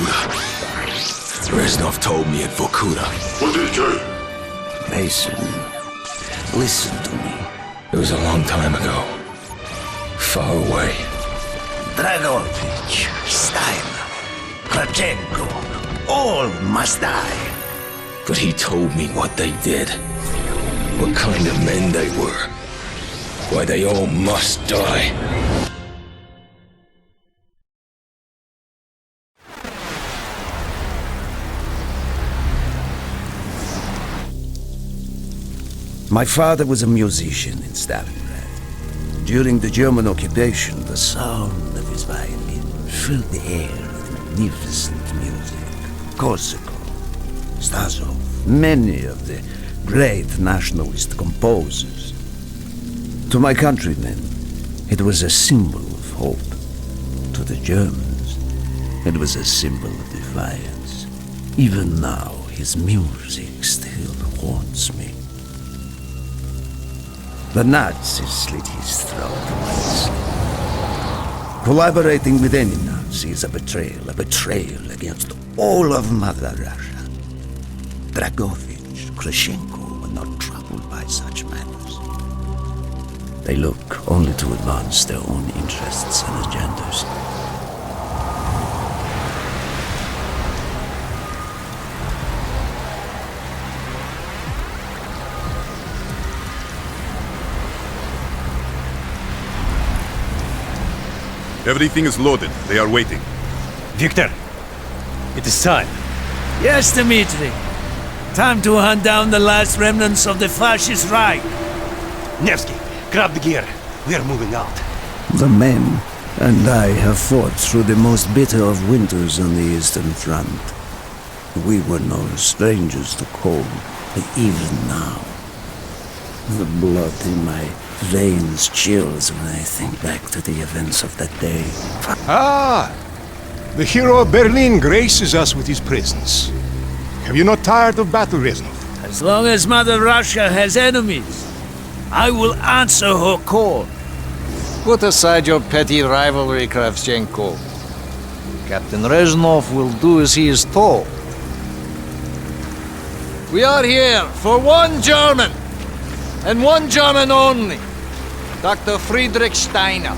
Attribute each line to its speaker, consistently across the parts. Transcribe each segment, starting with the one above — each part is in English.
Speaker 1: Vorkuta. Reznov told me at Vorkuta.
Speaker 2: What did he say?
Speaker 3: Mason, listen to me.
Speaker 1: It was a long time ago. Far away.
Speaker 3: Dragovich, Steiner, Kravchenko, all must die.
Speaker 1: But he told me what they did. What kind of men they were. Why they all must die.
Speaker 3: My father was a musician in Stalingrad. During the German occupation, the sound of his violin filled the air with magnificent music. Korsakov, Stasov, many of the great nationalist composers. To my countrymen, it was a symbol of hope. To the Germans, it was a symbol of defiance. Even now, his music still haunts me. The Nazis slit his throat once. Collaborating with any Nazi is a betrayal against all of Mother Russia. Dragovich, Kravchenko were not troubled by such matters. They look only to advance their own interests and agendas.
Speaker 4: Everything is loaded. They are waiting.
Speaker 5: Victor, it is time.
Speaker 6: Yes, Dmitri. Time to hunt down the last remnants of the fascist Reich.
Speaker 5: Nevsky, grab the gear. We are moving out.
Speaker 3: The men and I have fought through the most bitter of winters on the Eastern Front. We were no strangers to cold, but even now, the blood in my veins chills when I think back to the events of that day.
Speaker 7: Ah! The hero of Berlin graces us with his presence. Have you not tired of battle, Reznov?
Speaker 6: As long as Mother Russia has enemies, I will answer her call.
Speaker 8: Put aside your petty rivalry, Kravchenko. Captain Reznov will do as he is told. We are here for one German, and one German only. Dr. Friedrich Steiner.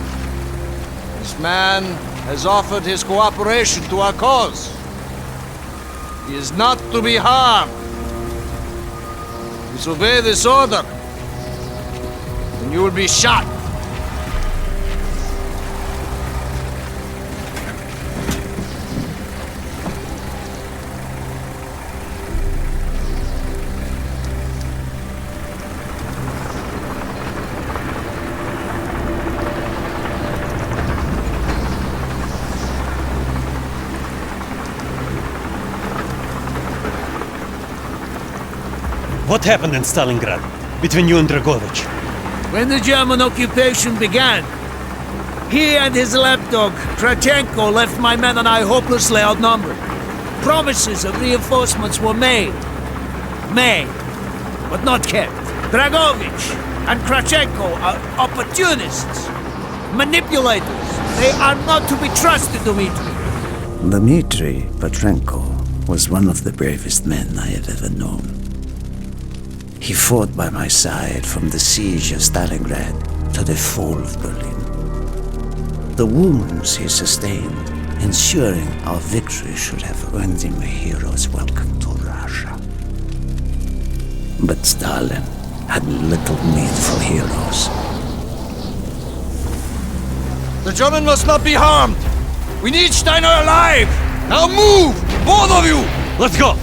Speaker 8: This man has offered his cooperation to our cause. He is not to be harmed. Disobey this order, and you will be shot.
Speaker 5: What happened in Stalingrad between you and Dragovich?
Speaker 6: When the German occupation began, he and his lapdog, Kravchenko, left my men and I hopelessly outnumbered. Promises of reinforcements were made, but not kept. Dragovich and Kravchenko are opportunists, manipulators. They are not to be trusted, Dmitri.
Speaker 3: Dmitri Petrenko was one of the bravest men I have ever known. He fought by my side from the siege of Stalingrad to the fall of Berlin. The wounds he sustained, ensuring our victory, should have earned him a hero's welcome to Russia. But Stalin had little need for heroes.
Speaker 8: The German must not be harmed! We need Steiner alive! Now move! Both of you!
Speaker 5: Let's go!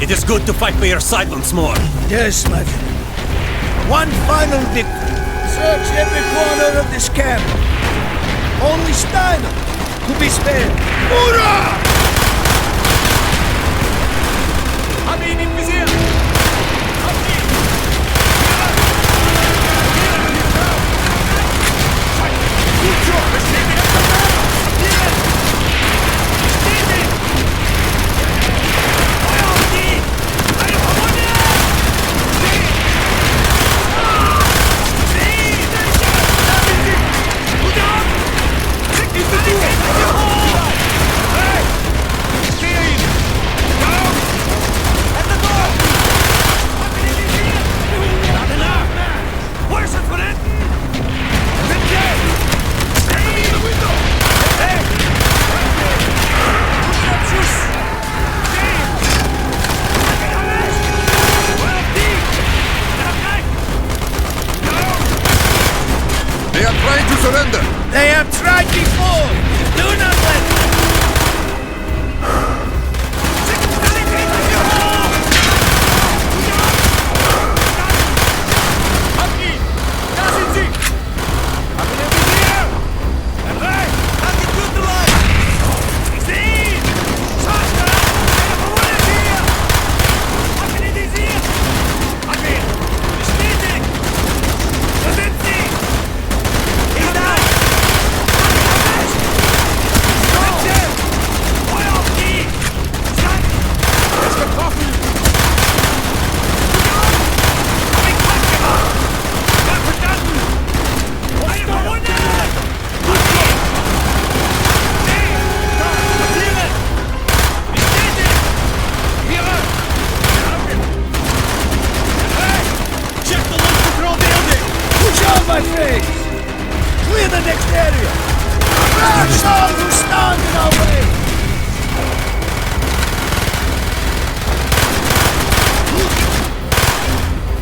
Speaker 5: It is good to fight by your side once more.
Speaker 6: Yes, my friend. One final victory. Search every corner of this camp. Only Steiner to be spared. Hurrah!
Speaker 4: surrender!
Speaker 6: They have tried before! Do not let them! My face! Clear the next area! Crush all who stand in our way!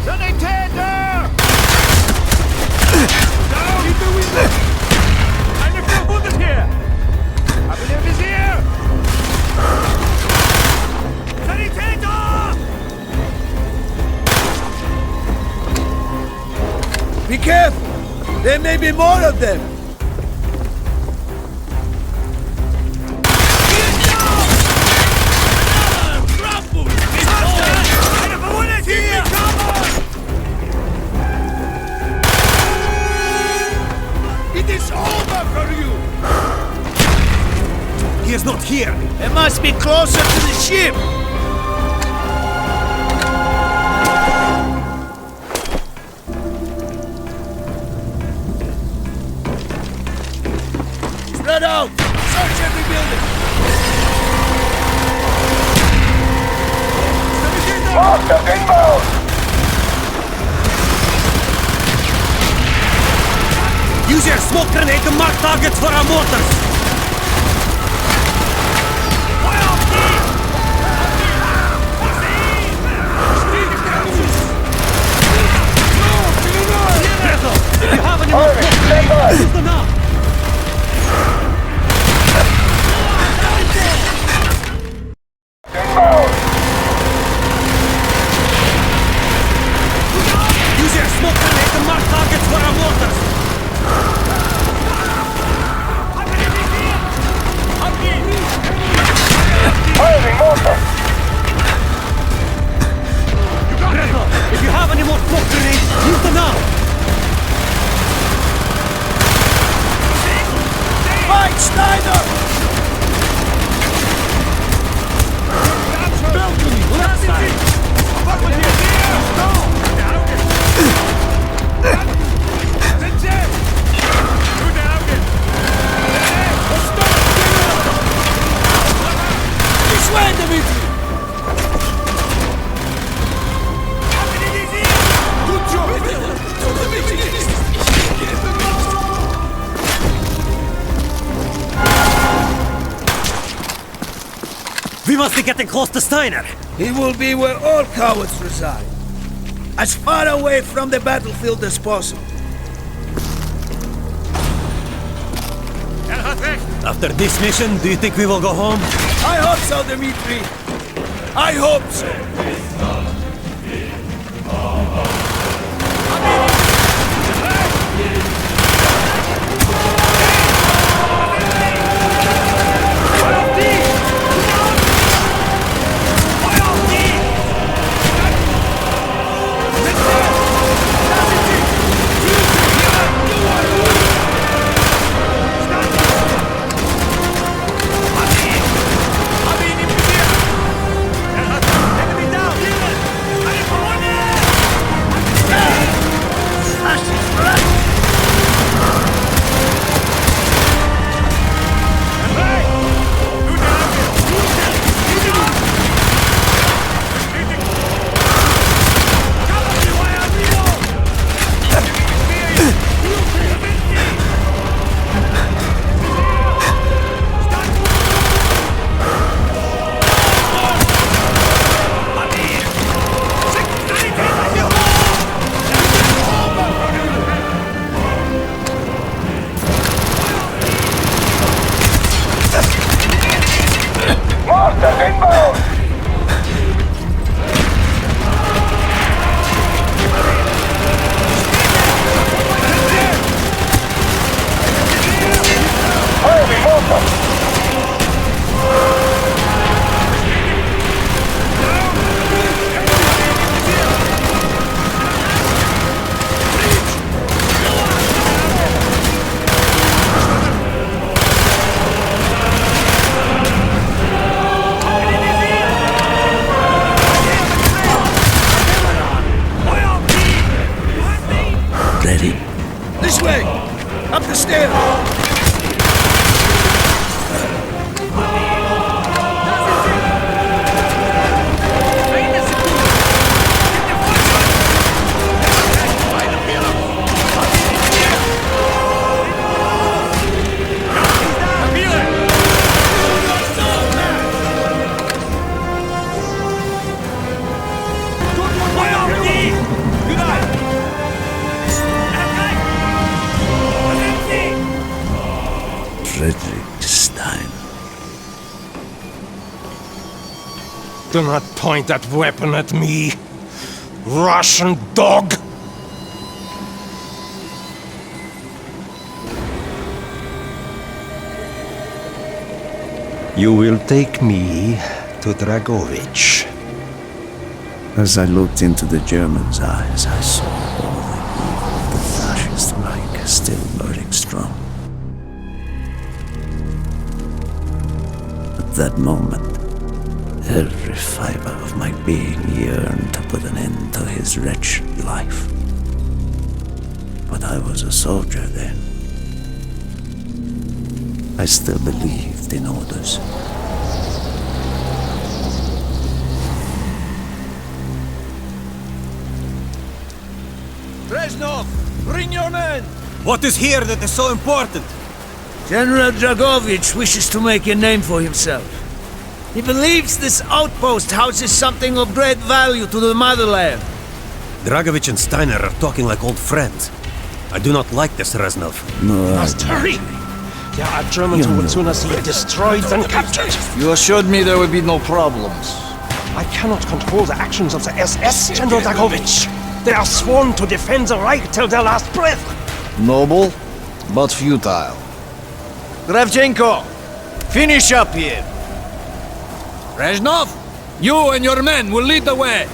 Speaker 6: Sanitäter! Down! Keep the window! Eine Verwundet hier! Haben ihr Visier! Sanitäter! Be careful! There may be more of them! It is over for you!
Speaker 5: He is not here!
Speaker 6: It must be closer to the ship! Spread out! Search every building!
Speaker 5: Use your smoke grenade to mark targets for our mortars! If you have any more smoke grenades, use them now! Use your smoke grenade to mark targets for our mortars! If you have any more smoke grenades, use them now!
Speaker 6: Fight, Steiner!
Speaker 5: Left side!
Speaker 6: This way, Dimitri!
Speaker 5: We must be getting close to Steiner!
Speaker 6: He will be where all cowards reside. As far away from the battlefield as possible.
Speaker 5: After this mission, do you think we will go home?
Speaker 6: I hope so, Dimitri. I hope so.
Speaker 7: Do not point that weapon at me, Russian dog! You will take me to Dragovich.
Speaker 3: As I looked into the German's eyes, I saw all the evil of the fascist Reich still burning strong. At that moment, every fiber of my being yearned to put an end to his wretched life. But I was a soldier then. I still believed in orders.
Speaker 6: Reznov, bring your men!
Speaker 5: What is here that is so important?
Speaker 6: General Dragovich wishes to make a name for himself. He believes this outpost houses something of great value to the motherland.
Speaker 5: Dragovich and Steiner are talking like old friends. I do not like this, Reznov.
Speaker 3: No,
Speaker 7: Hurry! There are Germans who would sooner see it destroyed than captured.
Speaker 8: You assured me there would be no problems.
Speaker 7: I cannot control the actions of the SS, General Dragovich. They are sworn to defend the Reich till their last breath.
Speaker 8: Noble, but futile. Kravchenko, finish up here. Reznov, you and your men will lead the way.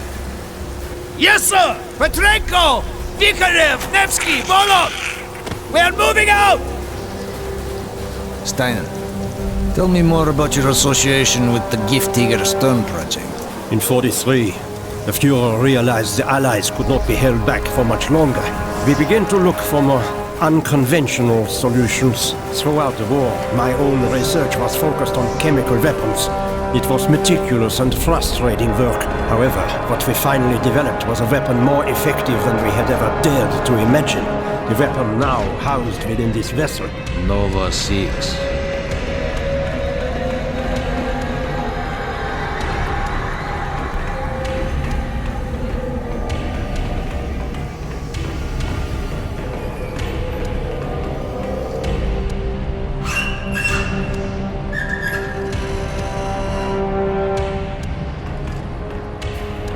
Speaker 6: Yes, sir! Petrenko! Vikarev! Nevsky! Volok! We are moving out!
Speaker 8: Steiner, tell me more about your association with the Giftiger Stern project.
Speaker 2: In 43, the Fuhrer realized the Allies could not be held back for much longer. We began to look for more unconventional solutions. Throughout the war, my own research was focused on chemical weapons. It was meticulous and frustrating work. However, what we finally developed was a weapon more effective than we had ever dared to imagine. The weapon now housed within this vessel.
Speaker 8: Nova 6.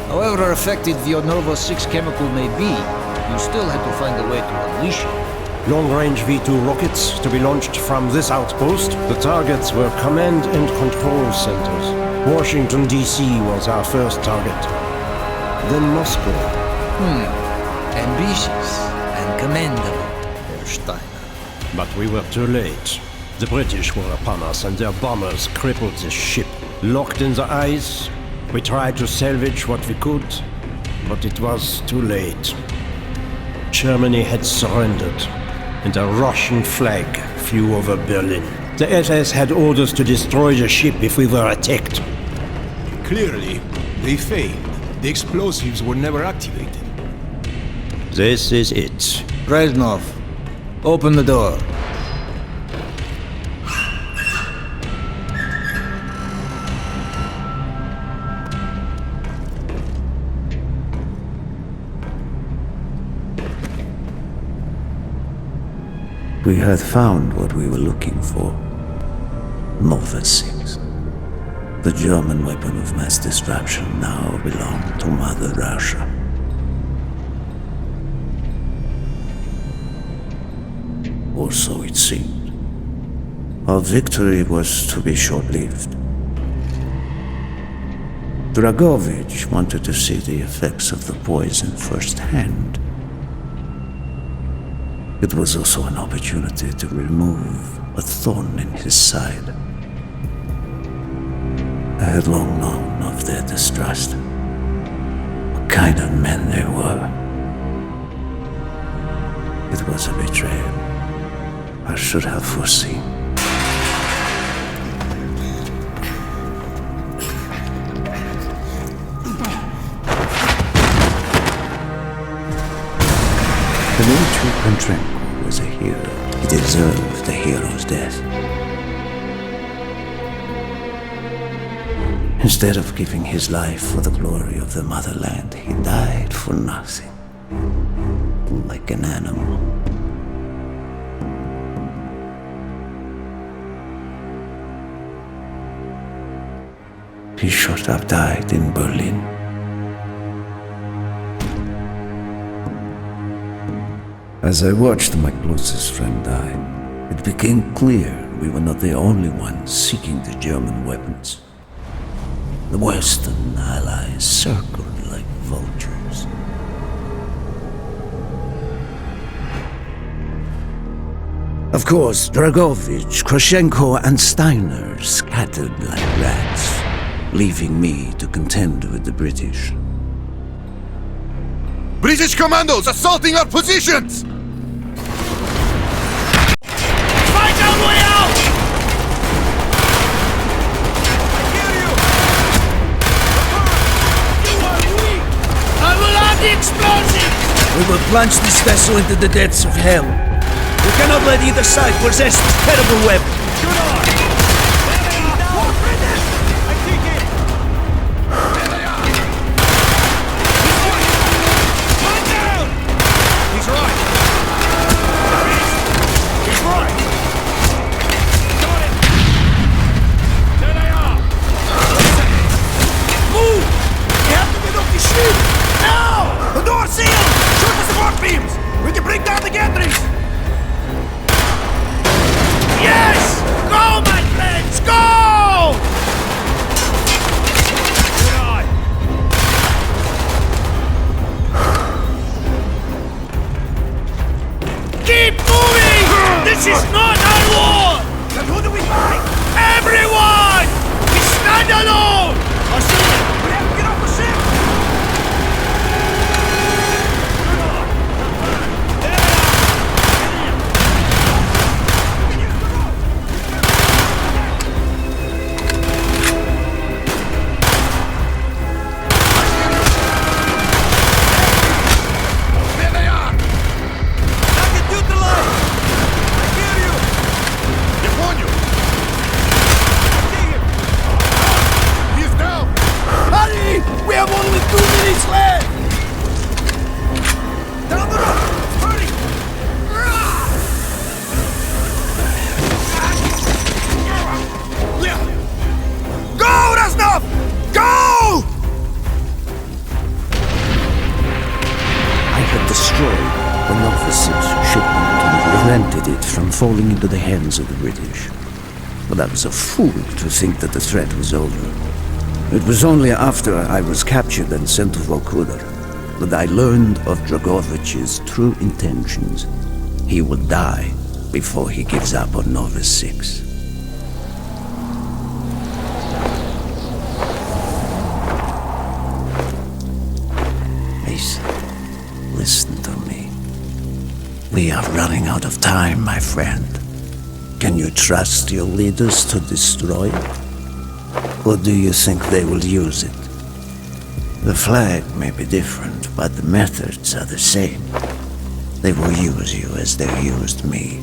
Speaker 8: However effective the Nova 6 chemical may be, you still had to find a way to unleash it.
Speaker 2: Long-range V2 rockets to be launched from this outpost. The targets were command and control centers. Washington, D.C. was our first target. Then Moscow.
Speaker 8: Ambitious and commendable, Herr Steiner.
Speaker 2: But we were too late. The British were upon us and their bombers crippled the ship. Locked in the ice, we tried to salvage what we could, but it was too late. Germany had surrendered, and a Russian flag flew over Berlin. The SS had orders to destroy the ship if we were attacked.
Speaker 7: Clearly, they failed. The explosives were never activated.
Speaker 2: This is it.
Speaker 8: Reznov, open the door.
Speaker 3: we had found what we were looking for. Nova 6. The German weapon of mass destruction now belonged to Mother Russia. Or so it seemed. Our victory was to be short-lived. Dragovich wanted to see the effects of the poison firsthand. It was also an opportunity to remove a thorn in his side. I had long known of their distrust, what kind of men they were. It was a betrayal I should have foreseen. Dmitri Petrenko was a hero. He deserved a hero's death. Instead of giving his life for the glory of the motherland, he died for nothing, like an animal. he should have died in Berlin. As I watched my closest friend die, it became clear we were not the only ones seeking the German weapons. The Western allies circled like vultures. Of course, Dragovich, Krashenko, and Steiner scattered like rats, leaving me to contend with the British.
Speaker 4: British commandos assaulting our positions!
Speaker 6: Find our way out! I will add the explosives!
Speaker 3: We will plunge this vessel into the depths of hell. We cannot let either side possess this terrible weapon.
Speaker 6: Yes! Go, my friends, go! Keep moving! This is not our war! Then who do we fight? Everyone! We stand alone! We have to get off the ship!
Speaker 3: Prevented it from falling into the hands of the British. But I was a fool to think that the threat was over. It was only after I was captured and sent to Vorkuta that I learned of Dragovich's true intentions. He will die before he gives up on Nova 6. Listen to me. We are running out of time, my friend. Can you trust your leaders to destroy it? Or do you think they will use it? The flag may be different, but the methods are the same. They will use you as they used me.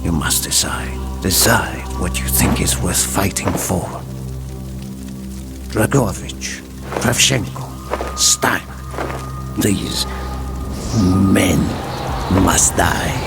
Speaker 3: You must decide. Decide what you think is worth fighting for. Dragovich, Kravchenko, Stein. These men must die.